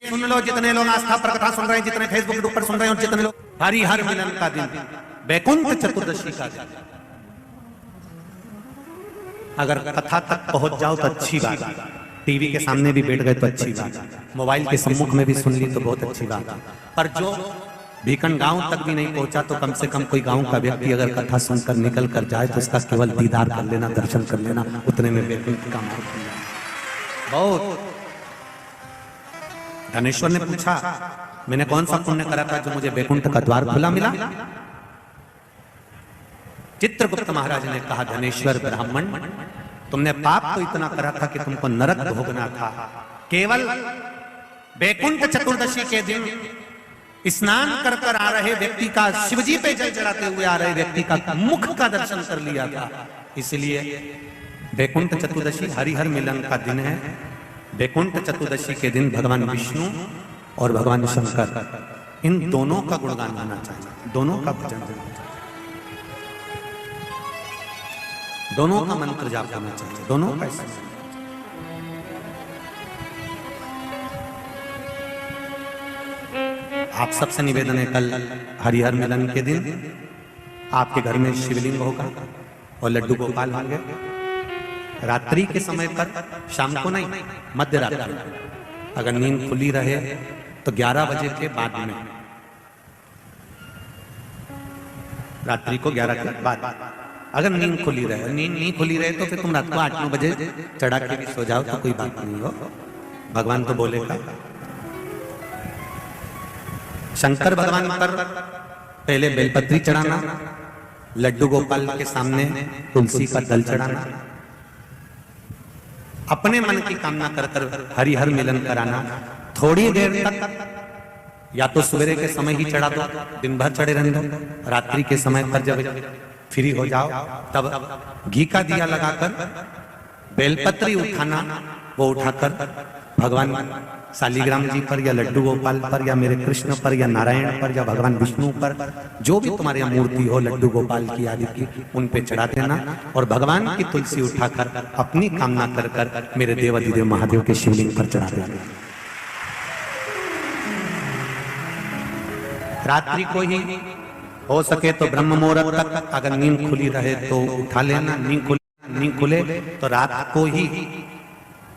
सुन लो जितने लोग आस्था पर कथा सुन रहे हैं, जितने फेसबुक के ऊपर सुन रहे हैं, जितने लोग हरिहर मिलन का दिन, वैकुंठ चतुर्दशी का दिन, अगर कथा तक पहुंच जाओ तो अच्छी बात, टीवी के सामने भी बैठ गए तो अच्छी बात, मोबाइल के सम्मुख में भी सुन ली तो बहुत अच्छी बात, पर जो भीकन गांव तक भी नहीं पहुंचा तो कम से कम कोई गांव का व्यक्ति अगर कथा सुनकर निकल कर जाए तो उसका केवल दीदार कर लेना, दर्शन कर लेना, उतने में वैकुंठ का मार्ग बहुत। धनेश्वर ने पूछा, मैंने कौन सा पुण्य करा था जो मुझे वैकुंठ का द्वार खुला मिला? चित्रगुप्त महाराज ने कहा, धनेश्वर ब्राह्मण, तुमने पाप तो इतना करा था कि तुमको नरक भोगना था। केवल वैकुंठ चतुर्दशी के दिन स्नान कर कर आ रहे व्यक्ति का, शिवजी पे जल चढ़ाते हुए आ रहे व्यक्ति का मुख का दर्शन कर लिया था। इसलिए वैकुंठ चतुर्दशी हरिहर मिलन का दिन है। वैकुंठ चतुर्दशी के दिन भगवान विष्णु और भगवान शंकर, इन दोनों का गुणगान गाना चाहिए, दोनों का भजन करना चाहिए, दोनों का मंत्र जाप करना चाहिए, दोनों का। आप सबसे निवेदन है, कल हरिहर मिलन के दिन आपके घर में शिवलिंग होगा और लड्डू गोपाल होंगे। रात्रि के समय पर, शाम को नहीं, मध्य रात्रि, अगर नींद खुली रहे तो 11 बजे के बाद में, रात्रि को 11 के बाद अगर नींद खुली रहे, नींद नहीं खुली रहे तो फिर तुम रात को 8-9 बजे चढ़ा के भी सो जाओ तो कोई बात नहीं हो, भगवान तो बोलेगा। शंकर भगवान पर पहले बेलपत्री चढ़ाना, लड्डू गोपाल के सामने तुलसी का दल चढ़ाना, अपने मन की कामना कर कर हरिहर मिलन कराना। थोड़ी देर तक या तो सवेरे के समय ही चढ़ा दो, दिन भर चढ़े रहने दो, रात्रि के समय पर जब फ्री हो जाओ तब घी का दिया लगाकर बेलपत्री उठाना, वो उठाकर भगवान शालिग्राम जी पर या लड्डू गोपाल पर या मेरे कृष्ण पर या नारायण पर या भगवान विष्णु पर, जो भी तुम्हारी मूर्ति हो लड्डू गोपाल की आदि की, उन पे चढ़ा देना और भगवान की तुलसी उठाकर अपनी कामना कर कर मेरे देव अधिदेव महादेव के शिवलिंग पर चढ़ा देना। रात्रि को ही हो सके तो ब्रह्म मुहूर्त तक, अगर नींद खुली रहे तो उठा लेना, नींद खुले तो रात को ही,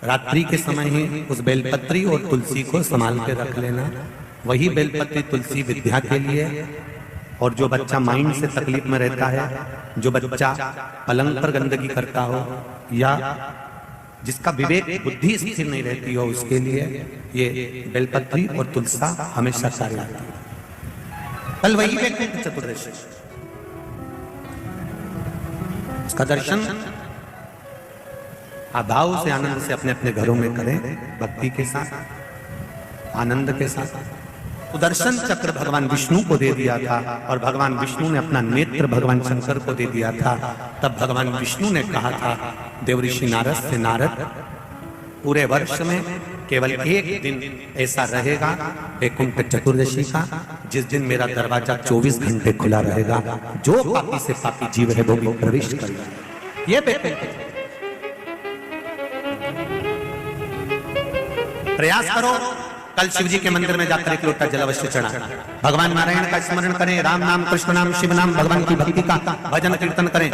रात्रि के समय ही उस बेलपत्री और तुलसी को संभाल के रख लेना। वही बेलपत्री तुलसी विद्या के लिए, और जो बच्चा माइंड से तकलीफ में रहता है, जो बच्चा पलंग पर गंदगी करता हो या जिसका विवेक बुद्धि स्थिर नहीं रहती हो, उसके लिए ये बेलपत्री और तुलसा हमेशा कार्य आती है। कल वही वैकुंठ चतुर्दशी, उसका दर्शन भाव से, आनंद से अपने अपने घरों में करें, भक्ति के साथ, आनंद के साथ। सुदर्शन चक्र भगवान विष्णु को दे दिया था और भगवान विष्णु ने अपना नेत्र भगवान शंकर को दे दिया था। तब भगवान विष्णु ने कहा था देवऋषि नारद से, नारद, पूरे वर्ष में केवल एक दिन ऐसा रहेगा वैकुंठ चतुर्दशी का, जिस दिन मेरा दरवाजा 24 घंटे खुला रहेगा, जो पापी से पापी जीव है वो भी प्रवेश करेगा। ये वैकुंठ, प्रयास करो, कल शिव जी के मंदिर में जाकर एक लोटा जल अवश्य चढ़ा, भगवान नारायण का स्मरण करें, राम नाम, कृष्ण नाम, शिव नाम, भगवान की भक्ति का भजन कीर्तन करें।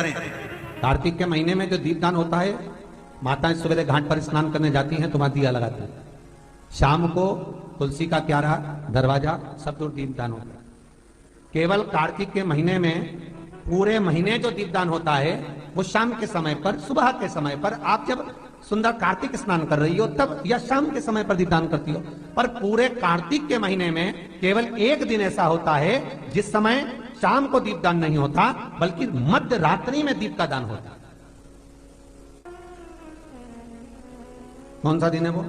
कार्तिक के महीने में जो दीपदान होता है, माताएं सवेरे घाट पर स्नान करने जाती हैं तो वहां दिया लगाती हैं, शाम को तुलसी का क्यारा, दरवाजा, सब दूर दीपदान होता है। केवल कार्तिक के महीने में, पूरे महीने जो दीपदान होता है वो शाम के समय पर, सुबह के समय पर, आप जब सुंदर कार्तिक स्नान कर रही हो तब, या शाम के समय पर दीपदान करती हो, पर पूरे कार्तिक के महीने में केवल एक दिन ऐसा होता है जिस समय शाम को दीपदान नहीं होता, बल्कि मध्य रात्रि में दीप का दान होता है। कौन सा दिन है वो?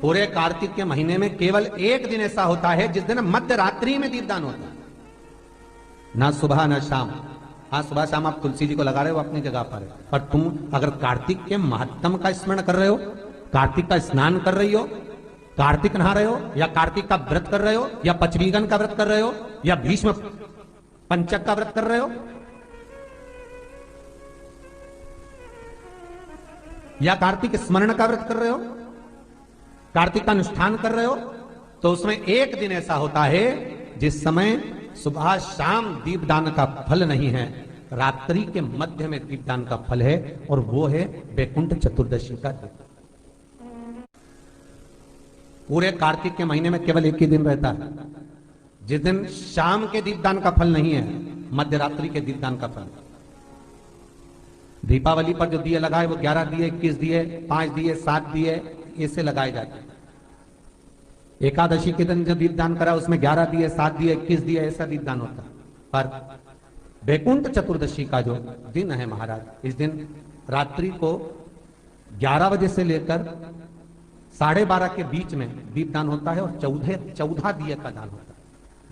पूरे कार्तिक के महीने में केवल एक दिन ऐसा होता है जिस दिन मध्य रात्रि में दीपदान होता है, ना सुबह ना शाम। हाँ, सुबह शाम आप तुलसी जी को लगा रहे हो अपनी जगह पर, पर तुम अगर कार्तिक के महत्तम का स्मरण कर रहे हो, कार्तिक का स्नान कर रही हो, कार्तिक नहा रहे हो, या कार्तिक का व्रत कर रहे हो, या पचवीगन का व्रत कर रहे हो, या भीष्म पंचक का व्रत कर रहे हो, या कार्तिक स्मरण का व्रत कर रहे हो, कार्तिक का अनुष्ठान कर रहे हो तो उसमें एक दिन ऐसा होता है जिस समय सुबह शाम दीपदान का फल नहीं है, रात्रि के मध्य में दीपदान का फल है, और वो है वैकुंठ चतुर्दशी का दिन। पूरे कार्तिक के महीने में केवल एक ही दिन रहता है जिस दिन शाम के दीपदान का फल नहीं है, मध्य रात्रि के दीपदान का फल। दीपावली पर जो दिए लगाए वो 11 दिए, 21 दिए, 5 दिए, 7 दिए, ऐसे लगाए जाते हैं। एकादशी के दिन जो दीपदान करा उसमें 11 दिए, 7 दिए, 21 दिए, ऐसा दीपदान होता है। पर वैकुंठ चतुर्दशी का जो दिन है महाराज, इस दिन रात्रि को 11 बजे से लेकर 12:30 के बीच में दीपदान होता है, और 14 दिए का दान होता है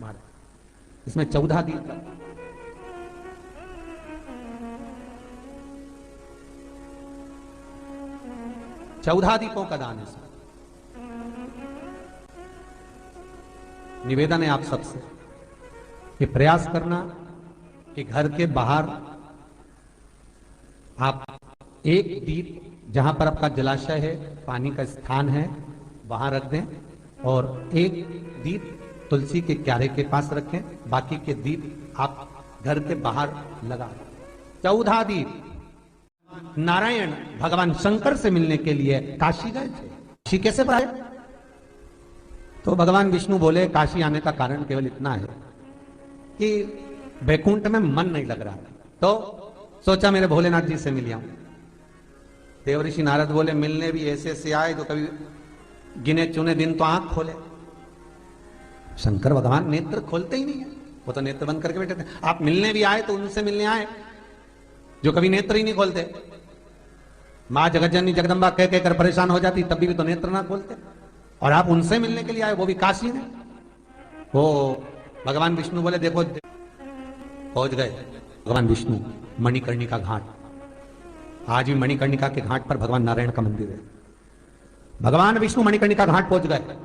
महाराज। इसमें 14 दीप का 14 दीपों का दान है। निवेदन है आप सबसे कि प्रयास करना कि घर के बाहर आप एक दीप, जहां पर आपका जलाशय है, पानी का स्थान है, वहां रख दें, और एक दीप तुलसी के क्यारे के पास रखें, बाकी के दीप आप घर के बाहर लगा दें। 14 दीप। नारायण भगवान शंकर से मिलने के लिए काशी गए थे। काशी कैसे आए? तो भगवान विष्णु बोले काशी आने का कारण केवल इतना है कि वैकुंठ में मन नहीं लग रहा, तो सोचा मेरे भोलेनाथ जी से मिल आऊं। देवऋषि नारद बोले मिलने भी ऐसे से आए जो कभी गिने चुने दिन तो आंख खोले। शंकर भगवान नेत्र खोलते ही नहीं है, वो तो नेत्र बंद करके बैठे थे। आप मिलने भी आए तो उनसे मिलने आए जो कभी नेत्र ही नहीं खोलते। मां जगतजननी जगदंबा कह कहकर परेशान हो जाती, तभी भी तो नेत्र ना खोलते, और आप उनसे मिलने के लिए आए, वो भी काशी में। वो भगवान विष्णु बोले देखो, पहुंच गए भगवान विष्णु मणिकर्णिका घाट। आज भी मणिकर्णिका के घाट पर भगवान नारायण का मंदिर है। भगवान विष्णु मणिकर्णिका घाट पहुंच गए,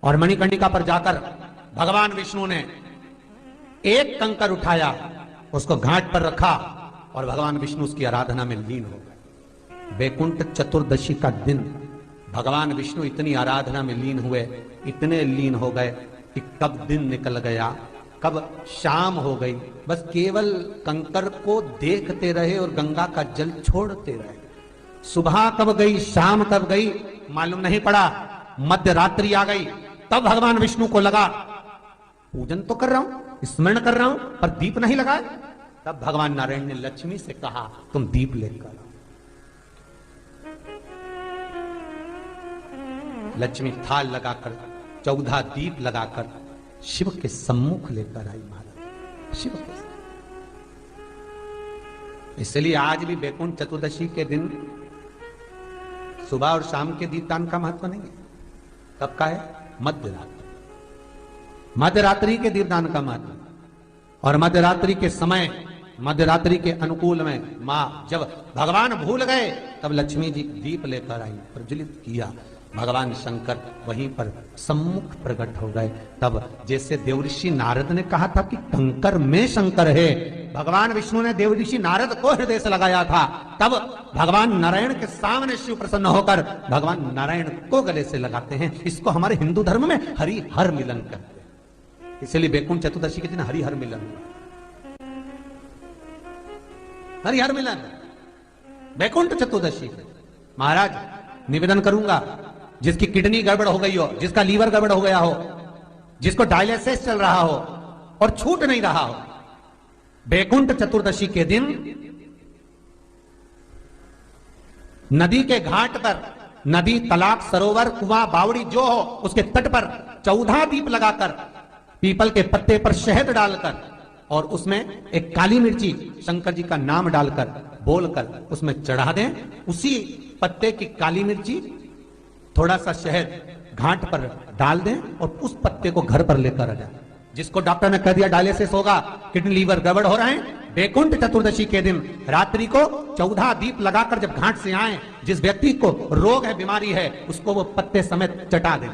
और मणिकर्णिका पर जाकर भगवान विष्णु ने एक कंकर उठाया, उसको घाट पर रखा, और भगवान विष्णु उसकी आराधना में लीन हो गए। वैकुंठ चतुर्दशी का दिन भगवान विष्णु इतनी आराधना में लीन हुए, इतने लीन हो गए कि कब दिन निकल गया, कब शाम हो गई, बस केवल कंकर को देखते रहे और गंगा का जल छोड़ते रहे। सुबह कब गई, शाम कब गई, मालूम नहीं पड़ा। मध्य रात्रि आ गई, तब भगवान विष्णु को लगा पूजन तो कर रहा हूं, स्मरण कर रहा हूं, पर दीप नहीं लगा। तब भगवान नारायण ने लक्ष्मी से कहा तुम दीप लेकर आओ। लक्ष्मी थाल लगाकर 14 दीप लगाकर शिव के सम्मुख लेकर आई महाराज। शिव के इसलिए आज भी वैकुंठ चतुर्दशी के दिन सुबह और शाम के दीपदान का महत्व नहीं है। कब का है? मध्यरात्रि। मध्यरात्रि के दीपदान का महत्व। और मध्यरात्रि के समय, मध्यरात्रि के अनुकूल में मां जब भगवान भूल गए तब लक्ष्मी जी दीप लेकर आई, प्रज्वलित किया। भगवान शंकर वहीं पर सम्मुख प्रकट हो गए। तब जैसे देवऋषि नारद ने कहा था कि कंकर में शंकर है, भगवान विष्णु ने देवऋषि नारद को हृदय से लगाया था, तब भगवान नारायण के सामने शिव प्रसन्न होकर भगवान नारायण को गले से लगाते हैं। इसको हमारे हिंदू धर्म में हरि हर मिलन कहते हैं। इसलिए वैकुंठ चतुर्दशी के दिन हरि हर मिलन, हरि हर मिलन वैकुंठ चतुर्दशी। महाराज निवेदन करूंगा, जिसकी किडनी गड़बड़ हो गई हो, जिसका लीवर गड़बड़ हो गया हो, जिसको डायलिसिस चल रहा हो और छूट नहीं रहा हो, वैकुंठ चतुर्दशी के दिन नदी के घाट पर, नदी, तालाब, सरोवर, कुआं, बावड़ी जो हो, उसके तट पर 14 दीप लगाकर, पीपल के पत्ते पर शहद डालकर और उसमें एक काली मिर्ची शंकर जी का नाम डालकर बोलकर उसमें चढ़ा दें। उसी पत्ते की काली मिर्ची, थोड़ा सा शहद घाट पर डाल दें और उस पत्ते को घर पर लेकर आ जाए। जिसको डॉक्टर ने कह दिया डायलिसिस होगा, किडनी लीवर गड़बड़ हो रहे हैं, वैकुंठ चतुर्दशी के दिन रात्रि को 14 दीप लगाकर जब घाट से आए, जिस व्यक्ति को रोग है, बीमारी है, उसको वो पत्ते समेत चटा दें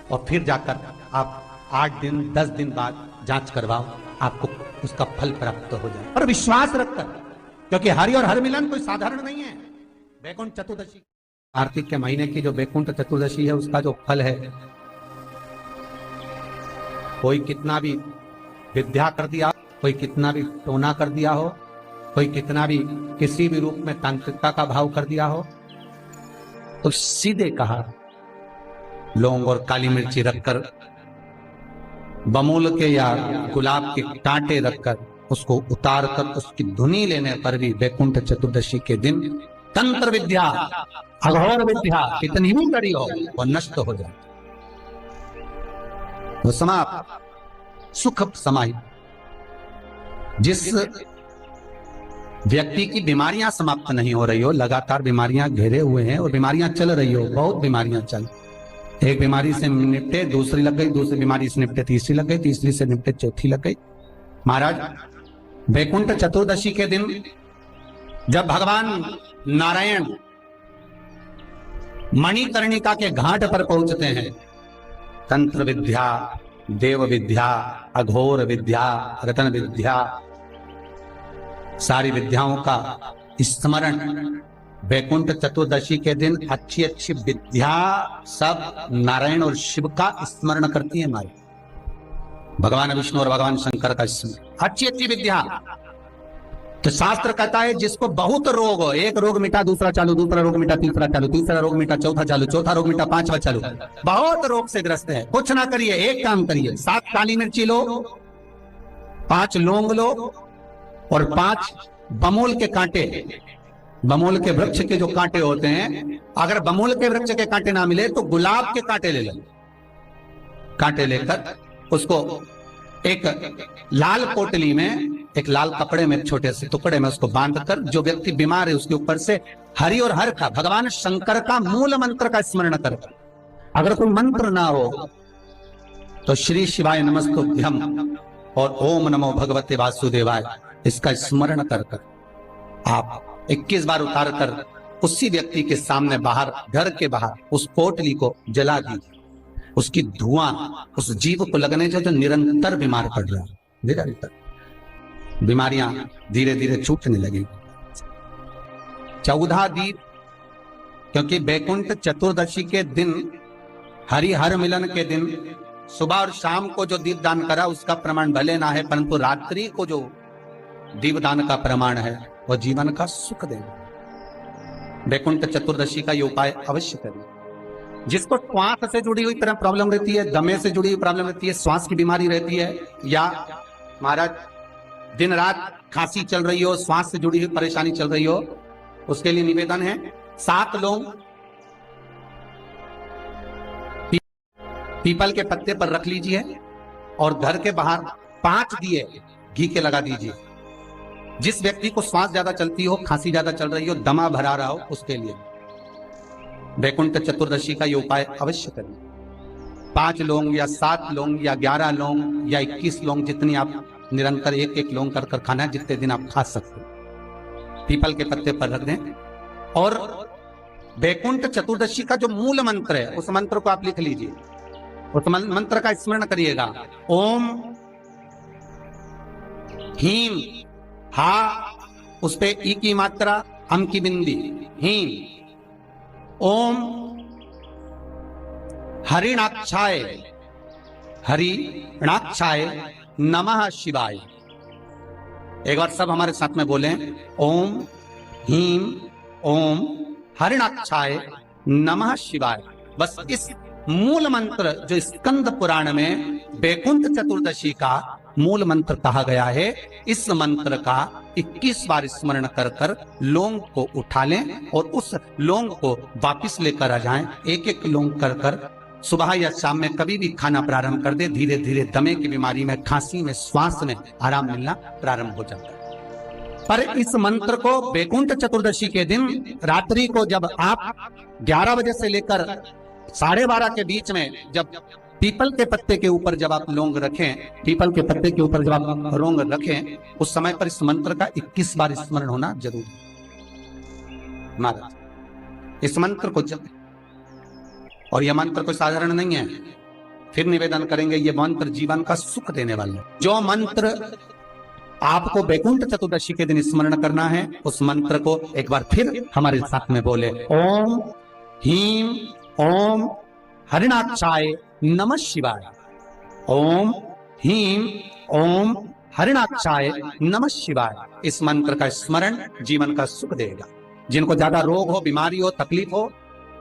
और फिर जाकर आप 8 दिन 10 दिन बाद जांच करवाओ, आपको उसका फल प्राप्त हो जाए। और विश्वास रखकर, क्योंकि हरि और हर मिलन कोई साधारण नहीं है। वैकुंठ चतुर्दशी कार्तिक के महीने की जो बैकुंठ चतुर्दशी है उसका जो फल है, कोई कितना भी विद्या कर दिया, कोई कितना भी टोना कर दिया हो, कोई कितना भी किसी भी रूप में तांत्रिकता का भाव कर दिया हो, तो सीधे कहा लौंग और काली मिर्ची रखकर, बमूल के या गुलाब के कांटे रखकर उसको उतार कर उसकी धुनी लेने पर भी बैकुंठ चतुर्दशी के दिन तंत्र विद्या, अघोर विद्या कितनी भी कड़ी हो वह नष्ट हो जाए, वो समाप्त, सुख समाहित। जिस व्यक्ति की बीमारियां समाप्त नहीं हो रही हो, लगातार बीमारियां घेरे हुए हैं और बीमारियां चल रही हो, बहुत बीमारियां चल, एक बीमारी से निपटे दूसरी लग गई, दूसरी बीमारी से निपटे तीसरी लग गई, तीसरी से निपटे चौथी लग गई। महाराज बैकुंठ चतुर्दशी के दिन जब भगवान नारायण मणिकर्णिका के घाट पर पहुंचते हैं, तंत्र विद्या, देव विद्या, अघोर विद्या, रतन विद्या, सारी विद्याओं का स्मरण बैकुंठ चतुर्दशी के दिन अच्छी अच्छी विद्या सब नारायण और शिव का स्मरण करती है हमारी, भगवान विष्णु और भगवान शंकर का स्मरण, अच्छी अच्छी विद्या। तो शास्त्र कहता है जिसको बहुत रोग हो, एक रोग मिटा दूसरा चालू, दूसरा रोग मिटा तीसरा चालू, तीसरा रोग मिटा चौथा चालू, चौथा रोग मिटा पांचवा चालू, बहुत रोग से ग्रस्त है, कुछ ना करिए, एक काम करिए, 7 काली मिर्ची लो, 5 लौंग लो और 5 बमूल के कांटे, बमूल के वृक्ष के जो कांटे होते हैं, अगर बमूल के वृक्ष के कांटे ना मिले तो गुलाब के कांटे ले लो, कांटे लेकर उसको एक लाल पोटली में, एक लाल कपड़े में, छोटे से टुकड़े में उसको बांधकर, जो व्यक्ति बीमार है उसके ऊपर से हरि और हर का, भगवान शंकर का मूल मंत्र का स्मरण कर, अगर कोई मंत्र ना हो तो श्री शिवाय नमस्तुभ्यम और ओम नमो भगवते वासुदेवाय इसका स्मरण कर कर आप 21 बार उतार कर उसी व्यक्ति के सामने बाहर, घर के बाहर उस पोटली को जला दीजिए, उसकी धुआं उस जीव को लगने से जो निरंतर बीमार पड़ रहा है, निरंतर बीमारियां धीरे धीरे छूटने लगेगी। 14 दीप, क्योंकि बैकुंठ चतुर्दशी के दिन, हरिहर मिलन के दिन सुबह और शाम को जो दीप दान करा उसका प्रमाण भले ना है, परंतु रात्रि को जो दीप दान का प्रमाण है वह जीवन का सुख देगा। बैकुंठ चतुर्दशी का ये उपाय अवश्य करिए। जिसको श्वास से जुड़ी हुई तरह प्रॉब्लम रहती है, दमे से जुड़ी हुई प्रॉब्लम रहती है, श्वास की बीमारी रहती है, या महाराज दिन रात खांसी चल रही हो, श्वास से जुड़ी हुई परेशानी चल रही हो, उसके लिए निवेदन है 7 लौंग पीपल के पत्ते पर रख लीजिए और घर के बाहर 5 दिए घी के लगा दीजिए। जिस व्यक्ति को श्वास ज्यादा चलती हो, खांसी ज्यादा चल रही हो, दमा भरा रहा हो, उसके लिए बैकुंठ चतुर्दशी का ये उपाय अवश्य करिए। 5 लौंग या 7 लौंग या 11 लौंग या 21 लौंग, जितनी आप निरंतर एक एक लौंग कर खाना है, जितने दिन आप खा सकते हैं, पीपल के पत्ते पर रख दें। और बैकुंठ चतुर्दशी का जो मूल मंत्र है उस मंत्र को आप लिख लीजिए, उस मंत्र का स्मरण करिएगा। ओम हीम, हा उस पे ई की मात्रा, अम की बिंदी, हीम। ओम हरिणाक्षाय, हरिणाक्षाय नमः शिवाय। एक बार सब हमारे साथ में बोलें, ओम हीम ओम हरिणाक्षाय नमः शिवाय। बस इस मूल मंत्र जो स्कंद पुराण में बैकुंठ चतुर्दशी का मूल मंत्र कहा गया है, इस मंत्र का 21 बार स्मरण कर कर लौंग को उठा लें और उस लौंग को वापिस लेकर आ जाएं। एक एक लौंग कर कर सुबह या शाम में कभी भी खाना प्रारंभ कर दे, धीरे धीरे दमे की बीमारी में, खांसी में, श्वास में आराम मिलना प्रारंभ हो जाता है। पर इस मंत्र को बैकुंठ चतुर्दशी के दिन रात्रि को जब आप 11 बजे से लेकर 12:30 के बीच में, जब पीपल के पत्ते के ऊपर जब आप लौंग रखें, पीपल के पत्ते के ऊपर जब आप लौंग रखें, उस समय पर इस मंत्र का 21 बार स्मरण होना जरूरी है। महाराज इस मंत्र को जब, और यह मंत्र कोई साधारण नहीं है, फिर निवेदन करेंगे, यह मंत्र जीवन का सुख देने वाला है। जो मंत्र आपको बैकुंठ चतुर्दशी के दिन स्मरण करना है, उस मंत्र को एक बार फिर हमारे साथ में बोले, ओम ह्रीं ओम हरिणाक्षाय नमः शिवाय। ओम ह्रीं ओम हरिणाक्षाय नमः शिवाय। इस मंत्र का स्मरण जीवन का सुख देगा। जिनको ज्यादा रोग हो, बीमारी हो, तकलीफ हो,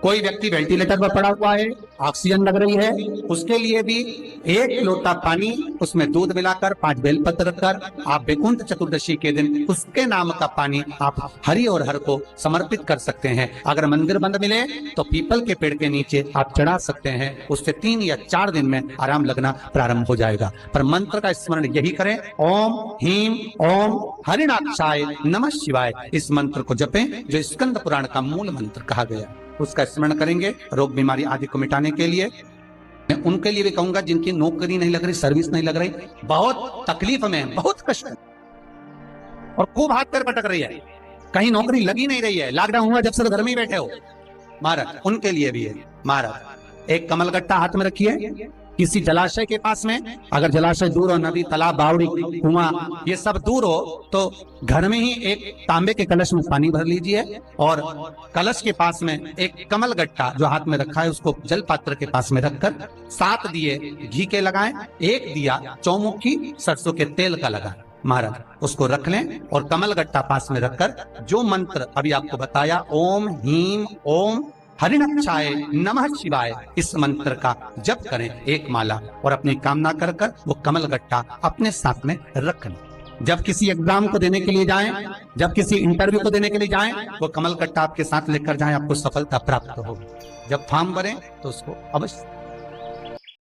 कोई व्यक्ति वेंटिलेटर पर पड़ा हुआ है, ऑक्सीजन लग रही है, उसके लिए भी 1 लोटा पानी, उसमें दूध मिलाकर 5 बेलपत्र रखकर आप वैकुंठ चतुर्दशी के दिन उसके नाम का पानी आप हरि और हर को समर्पित कर सकते हैं। अगर मंदिर बंद मिले तो पीपल के पेड़ के नीचे आप चढ़ा सकते हैं। उससे 3 या 4 दिन में आराम लगना प्रारंभ हो जाएगा। पर मंत्र का स्मरण यही करें, ओम ह्रीं ओम हरिणाक्षाय नमः शिवाय। इस मंत्र को जपें जो स्कंद पुराण का मूल मंत्र कहा गया। उसका स्मरण करेंगे रोग बीमारी आदि को मिटाने के लिए। मैं उनके लिए भी कहूंगा जिनकी नौकरी नहीं लग रही, सर्विस नहीं लग रही, बहुत तकलीफ में, बहुत कष्ट है और खूब हाथ पैर पटक रही है, कहीं नौकरी लगी नहीं रही है, लॉकडाउन हुआ जब से घर में ही बैठे हो, महाराज उनके लिए भी है। महाराज एक कमलगट्टा हाथ में रखिए, किसी जलाशय के पास में, अगर जलाशय दूर हो, नदी, तालाब, बावड़ी, कुआं ये सब दूर हो तो घर में ही एक तांबे के कलश में पानी भर लीजिए और कलश के पास में एक कमलगट्टा जो हाथ में रखा है उसको जल पात्र के पास में रखकर 7 दिए घी के लगाएं, 1 दिया चौमुखी सरसों के तेल का लगाएं। महाराज उसको रख लें और कमलगट्टा पास में रखकर जो मंत्र अभी आपको बताया, ओम ह्रीं ओम हरिणाक्षाय नमः शिवाय, इस मंत्र का जप करें 1 माला और अपनी कामना कर कर वो कमलगट्टा अपने साथ में रख लें। जब किसी एग्जाम को देने के लिए जाएं, जब किसी इंटरव्यू को देने के लिए जाएं, वो कमलगट्टा आपके साथ लेकर जाएं, आपको सफलता प्राप्त होगी। जब फॉर्म भरें तो उसको अवश्य